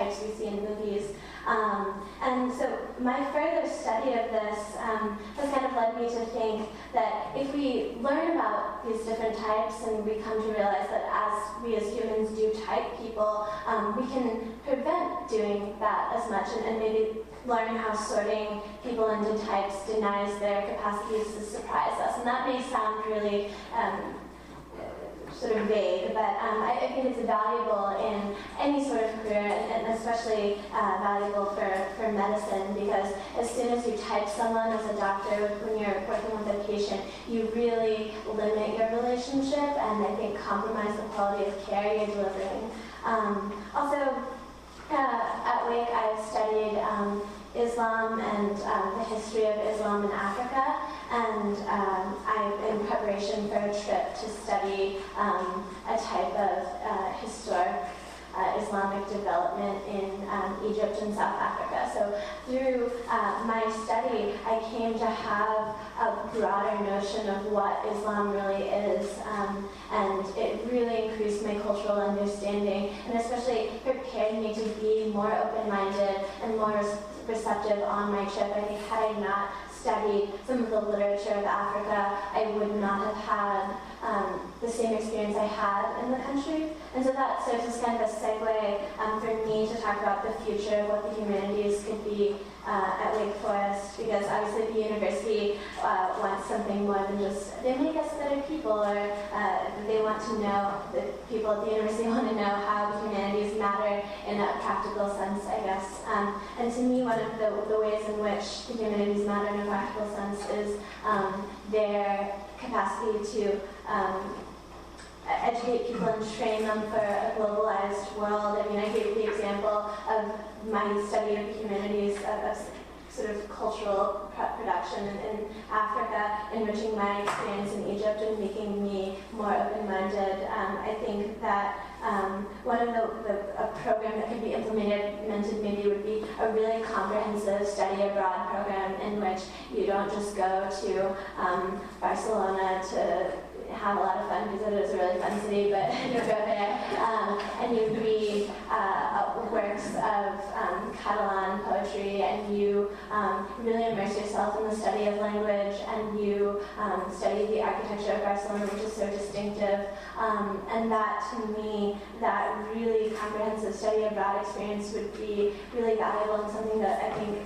types we see in movies. And so my further study of this has kind of led me to think that if we learn about these different types and we come to realize that as we as humans do type people, we can prevent doing that as much and maybe learn how sorting people into types denies their capacities to surprise us. And that may sound really sort of vague, but I think it's valuable in any sort of career, and especially valuable for medicine, because as soon as you type someone as a doctor, when you're working with a patient, you really limit your relationship and I think compromise the quality of care you're delivering. Also, at Wake, I've studied Islam and the history of Islam in Africa, and I'm in preparation for a trip to study a type of historic Islamic development in Egypt and South Africa. So through my study, I came to have a broader notion of what Islam really is, and it really increased my cultural understanding, and especially prepared me to be more open-minded and more receptive on my trip. I think had I not studied some of the literature of Africa, I would not have had the same experience I had in the country. And so that serves as kind of a segue for me to talk about the future of what the humanities could be at Wake Forest, because obviously the university wants something more than just, they make us better people, or they want to know, the people at the university want to know how the humanities matter in a practical sense, I guess. And to me, one of the ways in which the humanities matter in a practical sense is their capacity to educate people and train them for a globalized world. I mean, I gave the example of my study of the humanities, of sort of cultural production in Africa, enriching my experience in Egypt and making me more open-minded. I think that one of a program that could be implemented maybe would be a really comprehensive study abroad program in which you don't just go to Barcelona to have a lot of fun because it is a really fun city, but you go there and you read works of Catalan poetry, and you really immerse yourself in the study of language, and you study the architecture of Barcelona, which is so distinctive. And that, to me, that really comprehensive study abroad experience would be really valuable and something that I think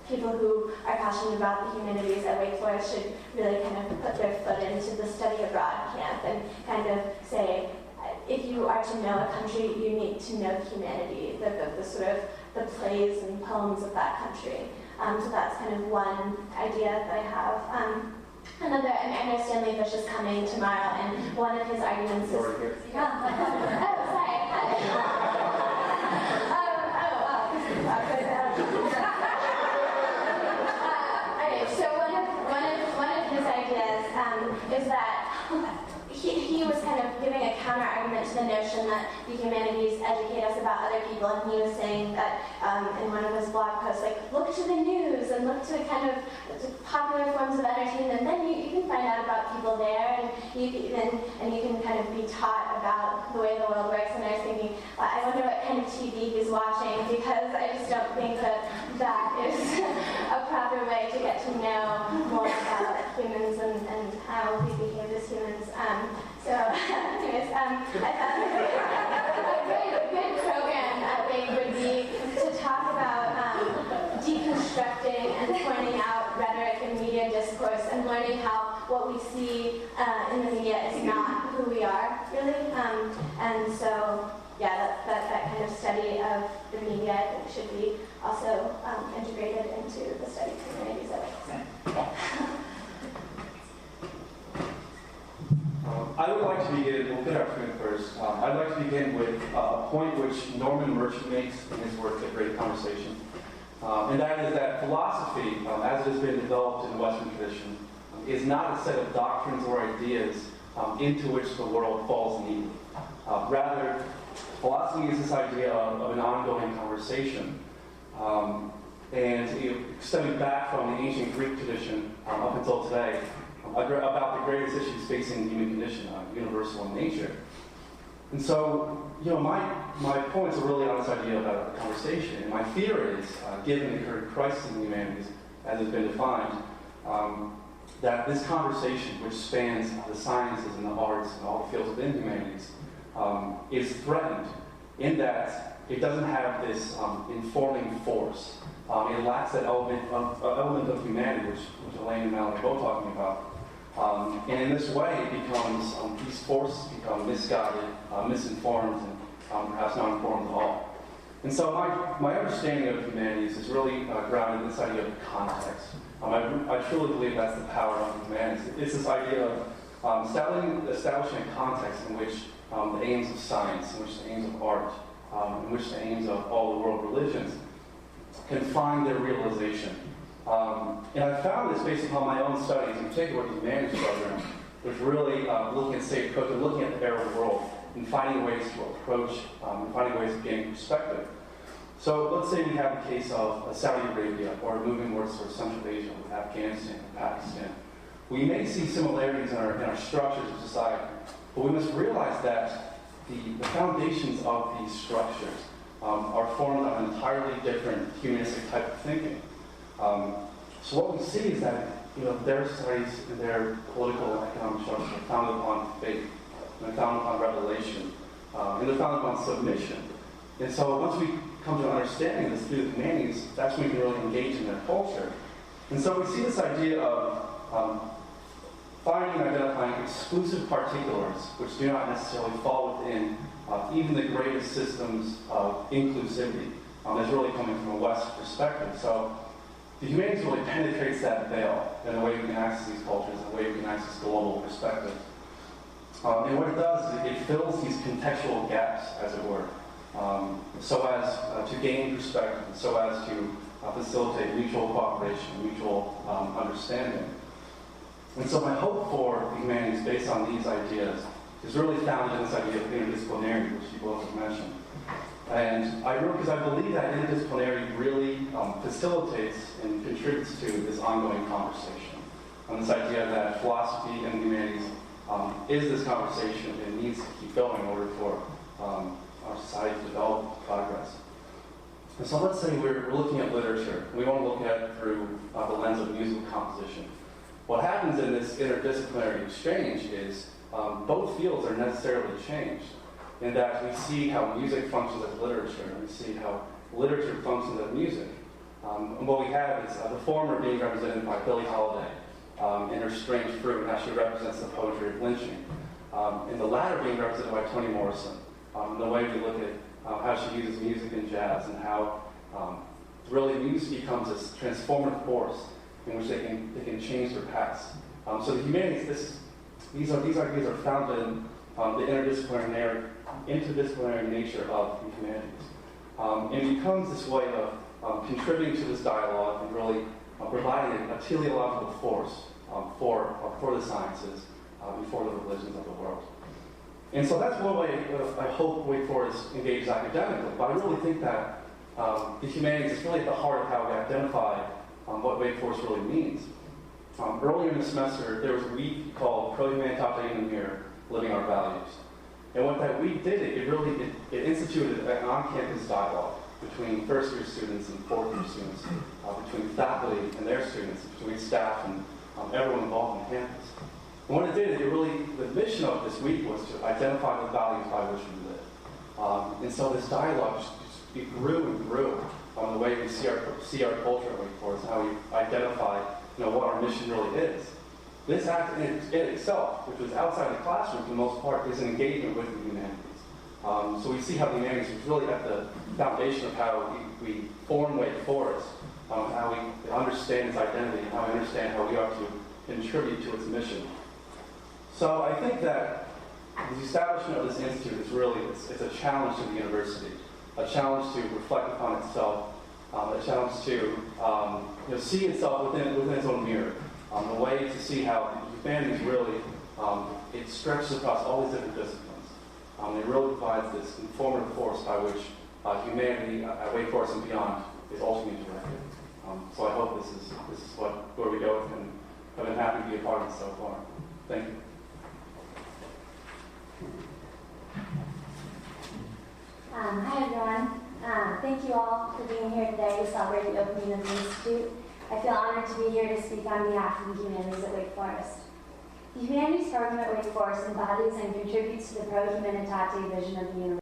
people who are passionate about the humanities at Wake Forest should really kind of put their foot into the study abroad camp and kind of say, if you are to know a country, you need to know the humanity, the sort of the plays and poems of that country. So that's kind of one idea that I have. Another, and I know Stanley Fish is coming tomorrow, and one of his arguments is... Oh, sorry. Is that he was kind of giving a counter-argument to the notion that the humanities educate us about other people, and he was saying that in one of his blog posts, like, look to the news and look to kind of popular forms of entertainment, then you can find out about people there, and you can kind of be taught about the way the world works. And I was thinking, well, I wonder what kind of TV he's watching, because I just don't think that is a proper way to get to know more about humans and how we behave as humans. Anyways, I thought a good program at Wake would be to talk about deconstructing and pointing out rhetoric and media discourse, and learning how what we see in the media is not who we are, really. And so, yeah, that kind of study of the media, I think, should be also integrated into the study of humanities at Wake. Yeah. I would like to begin, we'll get our student first. I'd like to begin with a point which Norman Merchant makes in his work, A Great Conversation. And that is that philosophy, as it has been developed in the Western tradition, is not a set of doctrines or ideas into which the world falls neatly. Rather, philosophy is this idea of an ongoing conversation. And studied back from the ancient Greek tradition up until today, about the greatest issues facing the human condition, universal in nature. And so, my points are really on this idea about a conversation. And my fear is, given the current crisis in the humanities, as it's been defined, that this conversation, which spans the sciences and the arts and all the fields within humanities, is threatened in that it doesn't have this informing force. It lacks that element of humanity, which Elaine and Mallory are both talking about. And in this way, it becomes, these forces become misguided, misinformed, and perhaps not informed at all. And so my understanding of humanities is really grounded in this idea of context. I truly believe that's the power of humanities. It's this idea of establishing a context in which the aims of science, in which the aims of art, in which the aims of all the world religions can find their realization. And I found this based upon my own studies, in particular with the humanities program, which really looking at state approach and looking at the Arab world and finding ways to approach, and finding ways of gaining perspective. So let's say we have a case of Saudi Arabia, or moving more towards Central Asia with Afghanistan and Pakistan. We may see similarities in our structures of society, but we must realize that the foundations of these structures are formed on an entirely different humanistic type of thinking. So what we see is that their societies and their political and economic structures are founded upon faith, and they're founded upon revelation, and they're founded upon submission. And so once we come to an understanding of this through the humanities, that's when we can really engage in their culture. And so we see this idea of finding and identifying exclusive particulars which do not necessarily fall within even the greatest systems of inclusivity. That's really coming from a West perspective. So the humanities really penetrates that veil in the way we can access these cultures, in the way we can access global perspectives. And what it does is it fills these contextual gaps, as it were, so as to gain perspective, so as to facilitate mutual cooperation, mutual understanding. And so my hope for the humanities based on these ideas is really founded in this idea of interdisciplinarity, which you both have mentioned. And because I believe that interdisciplinarity really facilitates and contributes to this ongoing conversation. On this idea that philosophy and humanities is this conversation and needs to keep going in order for our society to develop progress. And so let's say we're looking at literature. We want to look at it through the lens of musical composition. What happens in this interdisciplinary exchange is both fields are necessarily changed, in that we see how music functions as literature, and we see how literature functions as music. And what we have is the former being represented by Billie Holiday in her Strange Fruit, and how she represents the poetry of lynching. And the latter being represented by Toni Morrison, in the way we look at how she uses music in jazz, and how really music becomes this transformative force in which they can change their past. So the humanities, these ideas are founded in the interdisciplinary nature of the humanities. And it becomes this way of contributing to this dialogue and really providing a teleological force for the sciences and for the religions of the world. And so that's one way I hope Wake Forest engages academically, but I really think that the humanities is really at the heart of how we identify what Wake Forest really means. Earlier in the semester, there was a week called Pro-Humanitate in the Mirror, Living Our Values. And what that week did, it instituted an on-campus dialogue between first-year students and fourth-year students, between faculty and their students, between staff and everyone involved in campus. And what it did, the mission of this week was to identify the values by which we live. And so this dialogue it grew and grew on the way we see our culture at Wake Forest, and how we identify what our mission really is. This act in itself, which was outside the classroom for the most part, is an engagement with the humanities. So we see how the humanities is really at the foundation of how we form Wake Forest, how we understand its identity, and how we understand how we are to contribute to its mission. So I think that the establishment of this institute is really, it's a challenge to the university, a challenge to reflect upon itself, a challenge to see itself within its own mirror, a way to see how the humanities really, it stretches across all these different disciplines. It really provides this informative force by which humanity at Wake Forest and beyond is ultimately directed. So I hope this is where we go, and I've been happy to be a part of it so far. Thank you. Hi everyone. Thank you all for being here today to celebrate the opening of the Institute. I feel honored to be here to speak on behalf of the Humanities at Wake Forest. The Humanities program at Wake Forest embodies and contributes to the pro-humanitate vision of the university.